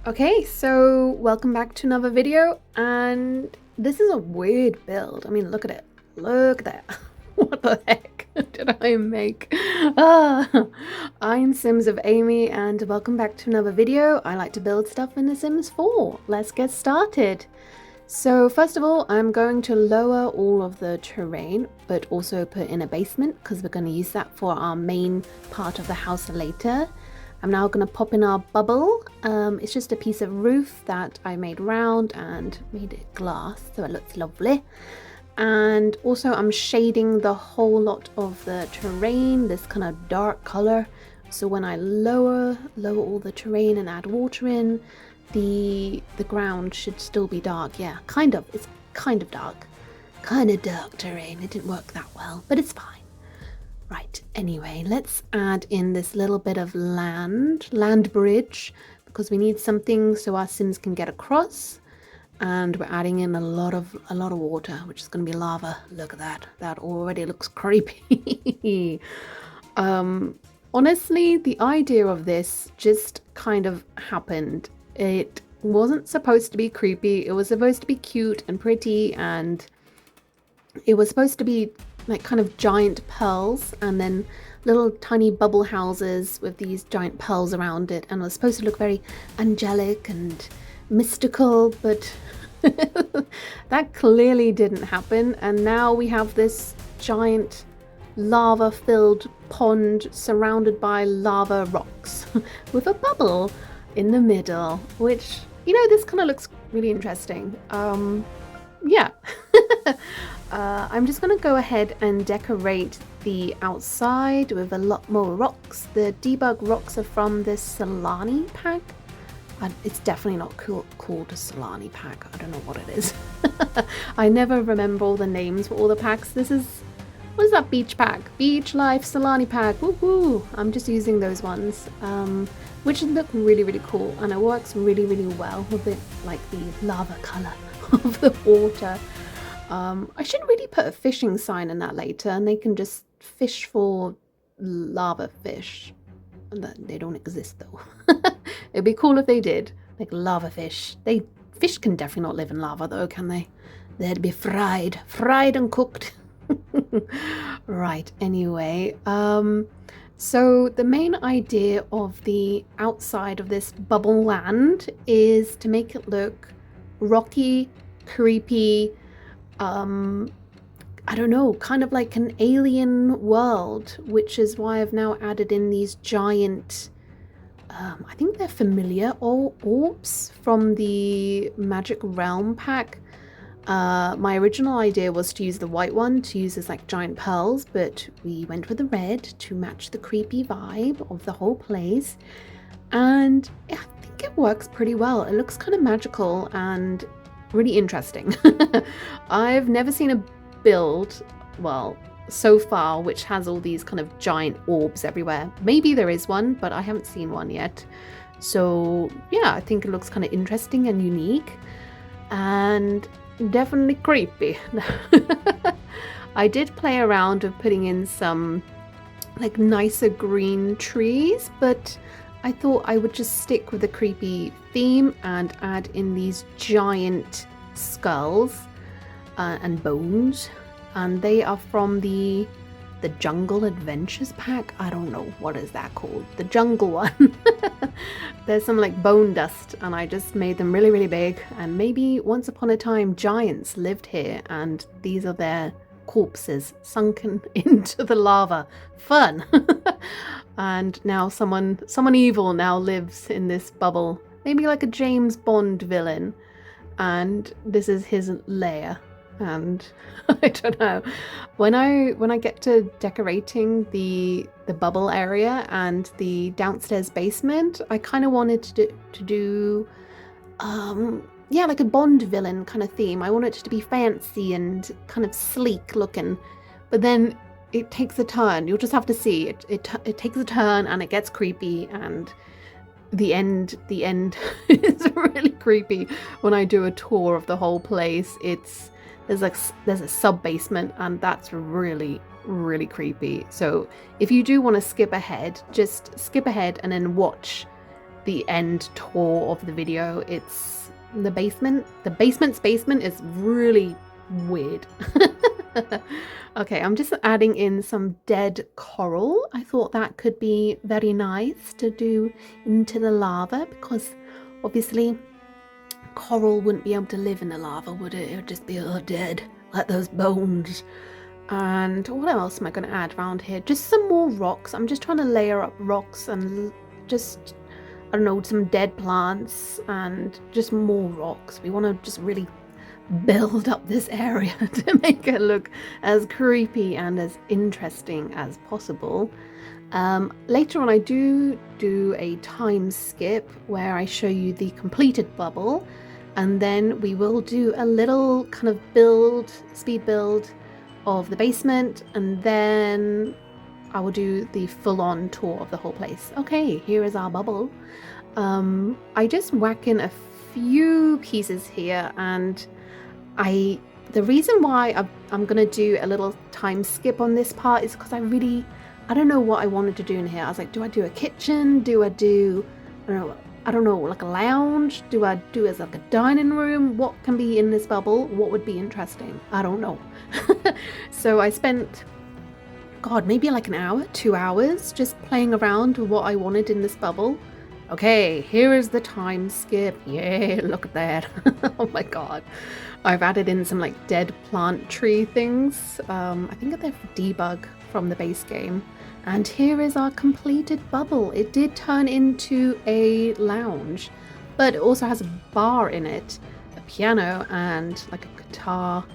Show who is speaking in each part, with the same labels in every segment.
Speaker 1: Okay, so welcome back to another video, and this is a weird build. I mean, look at it. Look at that. What the heck did I make? I'm Sims of Amy, and welcome back to another video. I like to build stuff in The Sims 4. Let's get started. So first of all, I'm going to lower all of the terrain, but also put in a basement because we're going to use that for our main part of the house later. I'm now going to pop in our bubble. It's just a piece of roof that I made round and made it glass, so it looks lovely. And also I'm shading the whole lot of the terrain, this kind of dark color. So when I lower all the terrain and add water in, the ground should still be dark. Yeah, kind of. It's kind of dark. Kind of dark terrain. It didn't work that well, but it's fine. Right, anyway, let's add in this little bit of land bridge, because we need something so our Sims can get across. And we're adding in a lot of water, which is going to be lava. Look at that. That already looks creepy. Honestly, the idea of this just kind of happened. It wasn't supposed to be creepy. It was supposed to be cute and pretty, and it was supposed to be like kind of giant pearls and then little tiny bubble houses with these giant pearls around it, and it was supposed to look very angelic and mystical, but that clearly didn't happen. And now we have this giant lava filled pond surrounded by lava rocks with a bubble in the middle, which, you know, this kind of looks really interesting. Yeah. I'm just going to go ahead and decorate the outside with a lot more rocks. The debug rocks are from this Solani pack. It's definitely not called a Solani pack. I don't know what it is. I never remember all the names for all the packs. This is, what is that beach pack? Beach Life Solani pack. Woohoo! I'm just using those ones, which look really, really cool, and it works really, really well with it, like the lava color of the water. I should really put a fishing sign in that later, and they can just fish for lava fish. They don't exist though. It'd be cool if they did, like lava fish. Fish can definitely not live in lava though, can they? They'd be fried and cooked. Right, anyway, so the main idea of the outside of this bubble land is to make it look rocky, creepy, I don't know, kind of like an alien world, which is why I've now added in these giant, I think they're familiar orbs from the Magic Realm pack. My original idea was to use the white one, to use as like giant pearls, but we went with the red to match the creepy vibe of the whole place. And I think it works pretty well. It looks kind of magical and really interesting. I've never seen a build, well, so far, which has all these kind of giant orbs everywhere. Maybe there is one, but I haven't seen one yet. So yeah, I think it looks kind of interesting and unique, and definitely creepy. I did play around with putting in some like nicer green trees, but I thought I would just stick with the creepy theme and add in these giant skulls and bones, and they are from the Jungle Adventures pack. I don't know, what is that called? The jungle one. There's some like bone dust, and I just made them really, really big, and maybe once upon a time giants lived here and these are their corpses sunken into the lava. Fun. And now someone evil now lives in this bubble, maybe like a James Bond villain, and this is his lair. And I don't know, when I get to decorating the bubble area and the downstairs basement, I kind of wanted to do yeah, like a Bond villain kind of theme. I want it to be fancy and kind of sleek looking, but then it takes a turn. You'll just have to see it takes a turn, and it gets creepy, and the end is really creepy. When I do a tour of the whole place, there's a sub basement, and that's really, really creepy. So if you do want to skip ahead, just skip ahead and then watch the end tour of the video. It's the basement. The basement's basement is really weird. Okay, I'm just adding in some dead coral. I thought that could be very nice to do into the lava because obviously coral wouldn't be able to live in the lava, would it? It would just be all dead, like those bones. And what else am I going to add around here? Just some more rocks. I'm just trying to layer up rocks and just, I don't know, some dead plants and just more rocks. We want to just really build up this area to make it look as creepy and as interesting as possible. Later on I do a time skip where I show you the completed bubble, and then we will do a little kind of speed build of the basement, and then I will do the full-on tour of the whole place. Okay, here is our bubble. I just whack in a few pieces here, and the reason why I'm gonna do a little time skip on this part is because I don't know what I wanted to do in here. I was like, do I do a kitchen? Do I do, I don't know, like a lounge? Do I do as like a dining room? What can be in this bubble? What would be interesting? I don't know. So I spent, God, maybe like an hour, 2 hours just playing around with what I wanted in this bubble. Okay, here is the time skip. Yeah, look at that. Oh my God. I've added in some like dead plant tree things. I think they're for debug from the base game. And here is our completed bubble. It did turn into a lounge, but it also has a bar in it, a piano, and like a guitar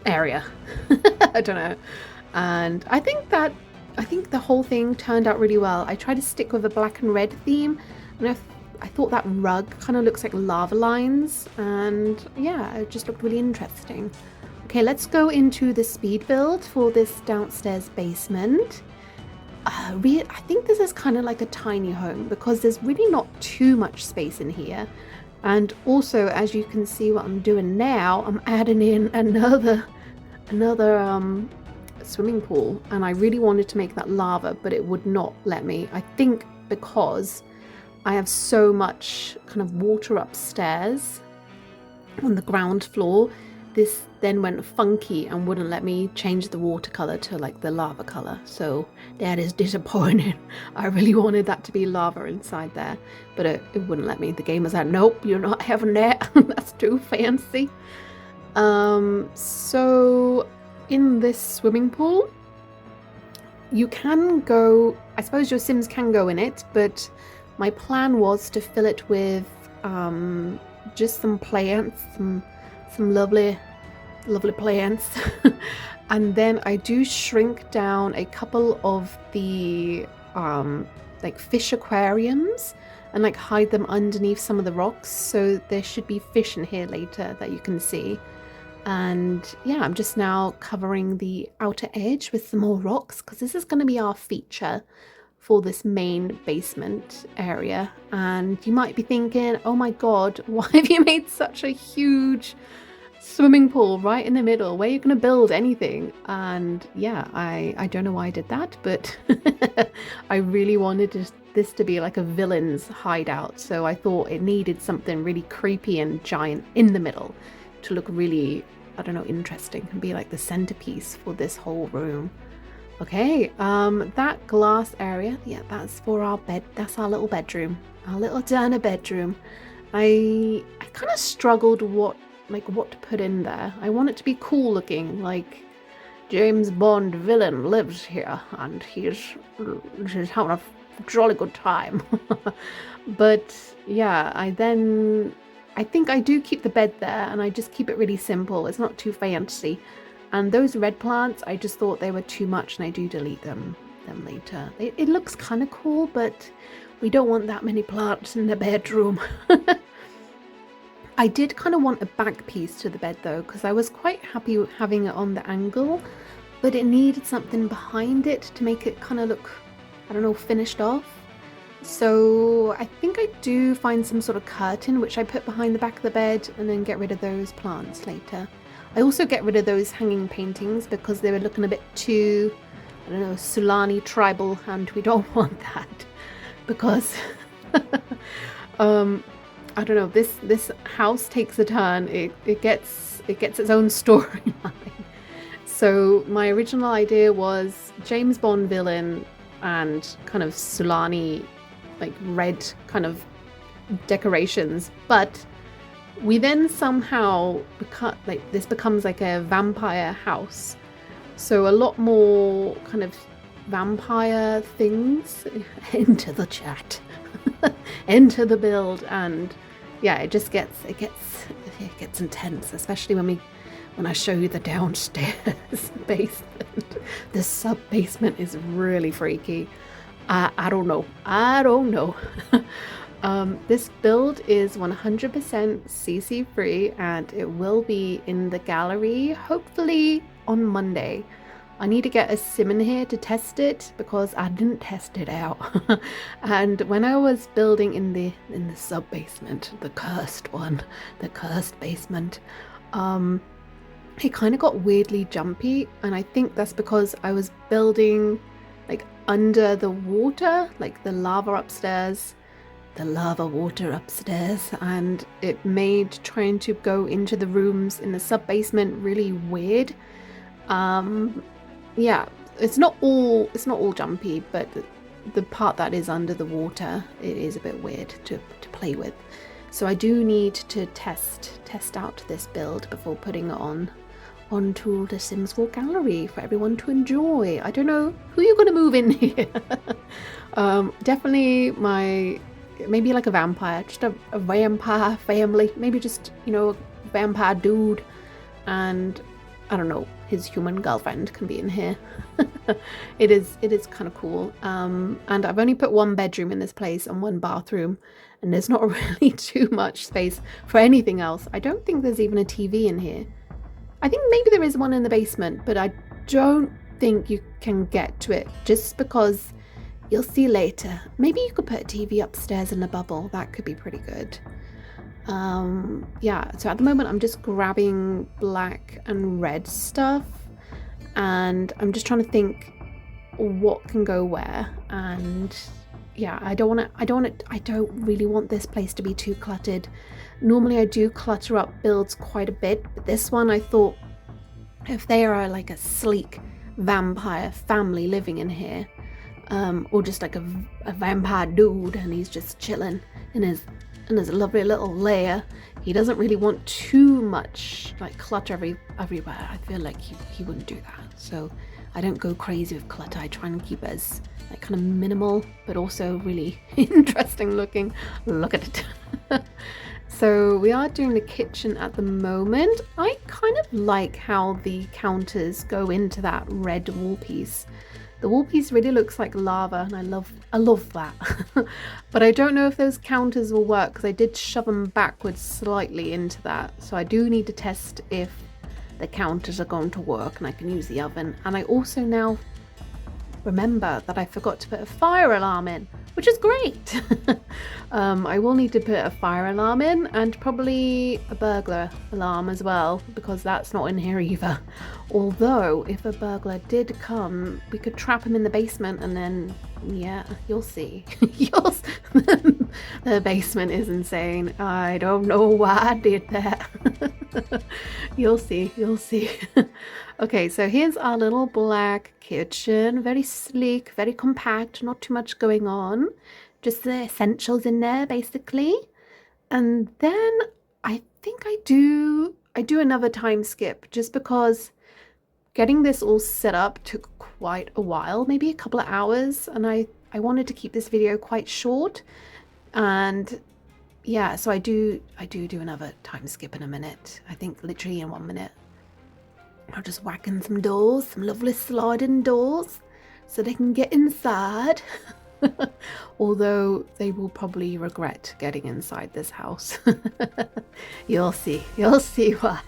Speaker 1: area. I don't know. And I think the whole thing turned out really well. I tried to stick with a black and red theme, and I thought that rug kind of looks like lava lines, and yeah, it just looked really interesting. Okay, let's go into the speed build for this downstairs basement. I think this is kind of like a tiny home because there's really not too much space in here. And also, as you can see what I'm doing now, I'm adding in another swimming pool, and I really wanted to make that lava, but it would not let me. I think because I have so much kind of water upstairs on the ground floor, this then went funky and wouldn't let me change the water color to like the lava color. So that is disappointing. I really wanted that to be lava inside there, but it wouldn't let me. The game was like, nope, you're not having that. That's too fancy. So in this swimming pool, you can go, I suppose your Sims can go in it, but my plan was to fill it with just some plants, some lovely plants. And then I do shrink down a couple of the like fish aquariums and like hide them underneath some of the rocks, so there should be fish in here later that you can see. And yeah, I'm just now covering the outer edge with some more rocks because this is going to be our feature for this main basement area. And you might be thinking, oh my God, why have you made such a huge swimming pool right in the middle? Where are you going to build anything? And yeah, I don't know why I did that, but I really wanted this to be like a villain's hideout. So I thought it needed something really creepy and giant in the middle to look really, I don't know, interesting and be like the centerpiece for this whole room. Okay, that glass area, yeah, that's for our bed. That's our little bedroom, our little Dana bedroom. I kind of struggled what to put in there. I want it to be cool looking, like James Bond villain lives here and he's having a jolly good time. But yeah, I think I do keep the bed there, and I just keep it really simple. It's not too fancy. And those red plants, I just thought they were too much, and I do delete them later. It looks kind of cool, but we don't want that many plants in the bedroom. I did kind of want a back piece to the bed though, because I was quite happy with having it on the angle, but it needed something behind it to make it kind of look, I don't know, finished off. So I think I do find some sort of curtain which I put behind the back of the bed and then get rid of those plants later. I also get rid of those hanging paintings because they were looking a bit too, I don't know, Sulani tribal, and we don't want that because I don't know. This house takes a turn. It gets its own storyline. So my original idea was James Bond villain and kind of Sulani, like red kind of decorations, but we then somehow this becomes like a vampire house. So a lot more kind of vampire things into the chat, into the build, and yeah, it gets intense, especially when I show you the downstairs basement. The sub basement is really freaky. I don't know. This build is 100% CC free, and it will be in the gallery hopefully on Monday. I need to get a sim in here to test it because I didn't test it out. And when I was building in the sub basement, the cursed one, the cursed basement, it kind of got weirdly jumpy, and I think that's because I was building like under the water, like the lava upstairs, the lava water upstairs, and it made trying to go into the rooms in the sub basement really weird. Yeah, it's not all jumpy, but the part that is under the water, it is a bit weird to play with. So I do need to test out this build before putting it onto the Sims 4 gallery for everyone to enjoy. I don't know who you're going to move in here. Definitely maybe like a vampire, just a vampire family, maybe just, you know, a vampire dude, and I don't know, his human girlfriend can be in here. It is kind of cool. And I've only put one bedroom in this place and one bathroom, and there's not really too much space for anything else. I don't think there's even a TV in here. I think maybe there is one in the basement, but I don't think you can get to it, just because you'll see later. Maybe you could put a TV upstairs in a bubble. That could be pretty good. Yeah, so at the moment I'm just grabbing black and red stuff, and I'm just trying to think what can go where. And yeah, I don't really want this place to be too cluttered. Normally I do clutter up builds quite a bit, but this one I thought, if they are like a sleek vampire family living in here, or just like a vampire dude and he's just chilling in his lovely little lair, he doesn't really want too much like clutter everywhere. I feel like he wouldn't do that. So I don't go crazy with clutter. I try and keep it as like kind of minimal, but also really interesting looking. Look at it. So we are doing the kitchen at the moment. I kind of like how the counters go into that red wall piece. The wall piece really looks like lava, and I love that. But I don't know if those counters will work, because I did shove them backwards slightly into that. So I do need to test if the counters are going to work and I can use the oven. And I also now remember that I forgot to put a fire alarm in, which is great. I will need to put a fire alarm in, and probably a burglar alarm as well, because that's not in here either. Although if a burglar did come, we could trap him in the basement, and then yeah, you'll see. The basement is insane. I don't know why I did that. You'll see. Okay, so here's our little black kitchen. Very sleek, very compact, not too much going on. Just the essentials in there, basically. And then I think I do another time skip, just because getting this all set up took quite a while, maybe a couple of hours, and I wanted to keep this video quite short. And yeah, so I do another time skip in a minute. I think literally in 1 minute. I'll just whack in some doors, some lovely sliding doors, so they can get inside. Although they will probably regret getting inside this house. You'll see why.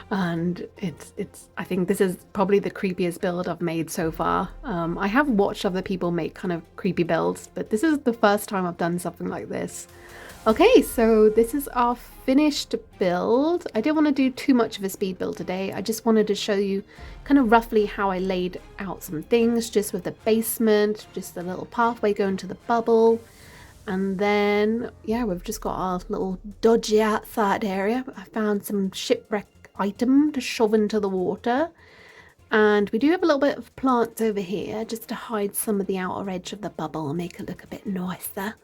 Speaker 1: And I think this is probably the creepiest build I've made so far. I have watched other people make kind of creepy builds, but this is the first time I've done something like this. Okay, so this is our finished build. I didn't want to do too much of a speed build today. I just wanted to show you kind of roughly how I laid out some things, just with the basement, just a little pathway going to the bubble. And then, yeah, we've just got our little dodgy outside area. I found some shipwreck item to shove into the water. And we do have a little bit of plants over here just to hide some of the outer edge of the bubble and make it look a bit nicer.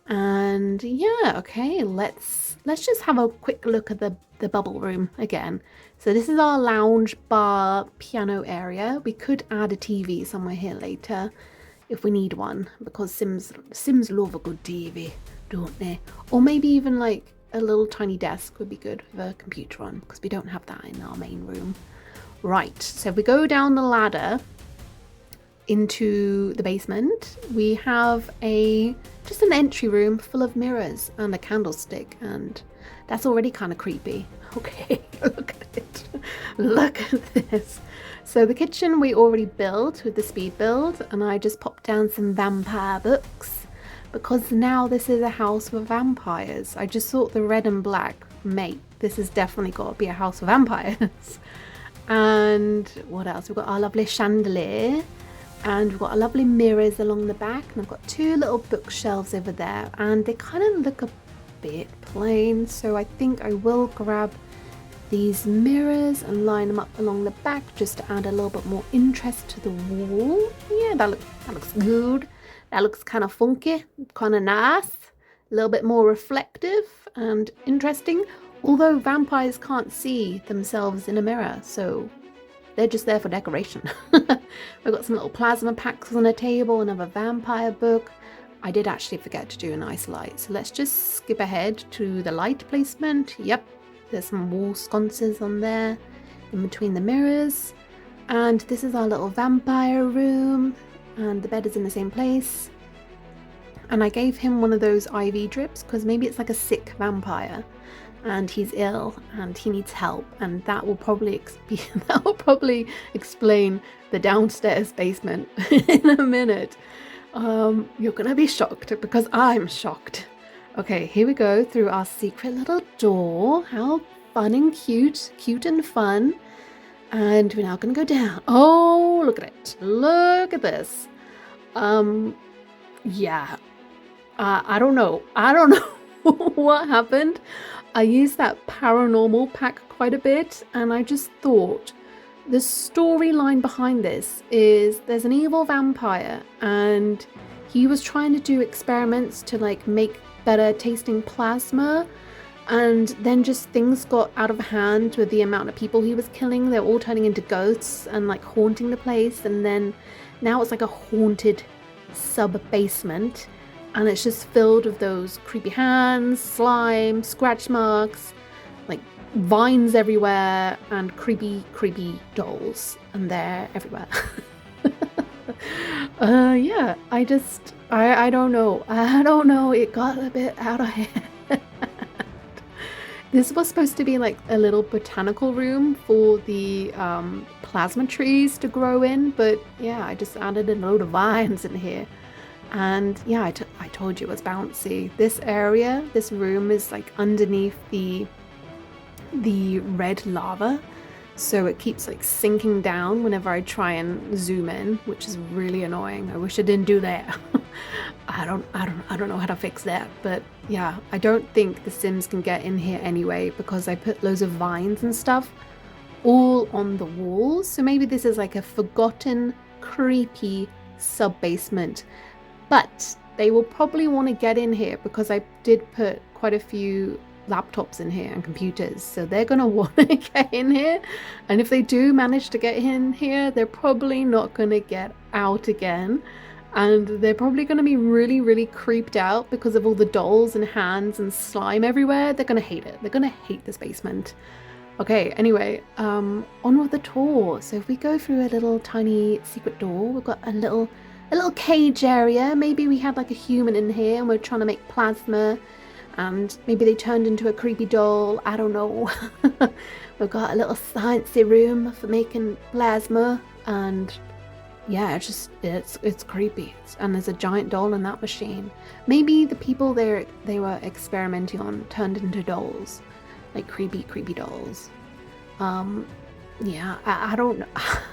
Speaker 1: And yeah, okay, let's just have a quick look at the bubble room again. So this is our lounge bar piano area. We could add a TV somewhere here later if we need one, because Sims love a good TV, don't they? Or maybe even like a little tiny desk would be good with a computer on, because we don't have that in our main room. Right, so if we go down the ladder into the basement, we have just an entry room full of mirrors and a candlestick, and that's already kind of creepy. Okay, look at it. Look at this. So the kitchen we already built with the speed build, and I just popped down some vampire books because now this is a house for vampires. I just thought the red and black, mate, this has definitely got to be a house for vampires. And what else? We've got our lovely chandelier, and we've got our lovely mirrors along the back, and I've got two little bookshelves over there, and they kind of look a bit plain, so I think I will grab these mirrors and line them up along the back just to add a little bit more interest to the wall. Yeah, that looks good. That looks kind of funky, kind of nice, a little bit more reflective and interesting. Although vampires can't see themselves in a mirror, so they're just there for decoration. We've got some little plasma packs on a table, another vampire book. I did actually forget to do a nice light, so let's just skip ahead to the light placement. Yep, there's some wall sconces on there in between the mirrors. And this is our little vampire room, and the bed is in the same place. And I gave him one of those IV drips because maybe it's like a sick vampire and he's ill and he needs help, and that will probably explain the downstairs basement in a minute. You're gonna be shocked because I'm shocked. Okay, here we go through our secret little door. How fun and cute and fun. And we're now gonna go down. Oh, look at it. Look at this. Yeah. I don't know what happened. I used that paranormal pack quite a bit, and I just thought the storyline behind this is there's an evil vampire, and he was trying to do experiments to like make better tasting plasma, and then just things got out of hand with the amount of people he was killing. They're all turning into ghosts and like haunting the place, and then now it's like a haunted sub-basement, and it's just filled with those creepy hands, slime, scratch marks, like vines everywhere, and creepy dolls, and they're everywhere. Yeah, I don't know, it got a bit out of hand. This was supposed to be like a little botanical room for the plasma trees to grow in, but yeah, I just added a load of vines in here. And yeah, I told you it was bouncy. This area, this room is like underneath the red lava, so it keeps like sinking down whenever I try and zoom in, which is really annoying. I wish I didn't do that. I don't know how to fix that, but yeah, I don't think the Sims can get in here anyway because I put loads of vines and stuff all on the walls. So maybe this is like a forgotten, creepy sub-basement. But they will probably want to get in here because I did put quite a few laptops in here and computers. So they're going to want to get in here. And if they do manage to get in here, they're probably not going to get out again. And they're probably going to be really creeped out because of all the dolls and hands and slime everywhere. They're going to hate it. They're going to hate this basement. Okay, anyway, on with the tour. So if we go through a little tiny secret door, we've got a little cage area. Maybe we had like a human in here and we're trying to make plasma, and maybe they turned into a creepy doll. I don't know. We've got a little sciencey room for making plasma, and yeah, it's creepy. And there's a giant doll in that machine. Maybe the people they were experimenting on turned into dolls, like creepy dolls. Yeah, I don't know.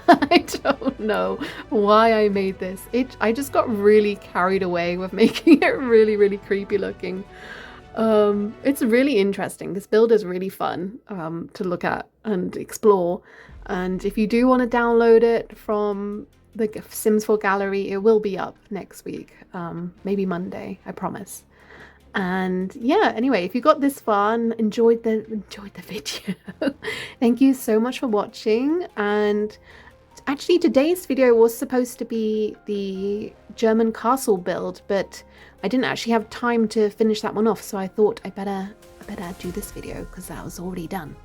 Speaker 1: I don't know why I made this. I just got really carried away with making it really, really creepy looking. It's really interesting. This build is really fun to look at and explore. And if you do want to download it from the Sims 4 gallery, it will be up next week, maybe Monday, I promise. And yeah, anyway, if you got this far and enjoyed the video, thank you so much for watching. And actually, today's video was supposed to be the German castle build, but I didn't actually have time to finish that one off, so I thought I better do this video because that was already done.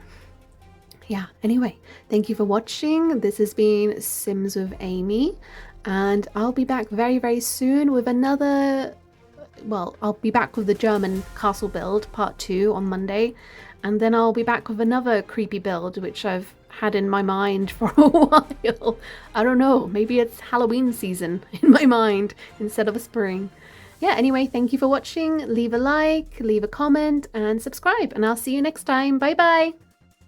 Speaker 1: Yeah, anyway, thank you for watching. This has been Sims with Amy, and I'll be back very, very soon with another... Well, I'll be back with the German castle build, part 2, on Monday, and then I'll be back with another creepy build, which I've had in my mind for a while. I don't know, maybe it's Halloween season in my mind instead of a spring. Yeah, anyway, thank you for watching. Leave a like, leave a comment, and subscribe, and I'll see you next time. Bye bye!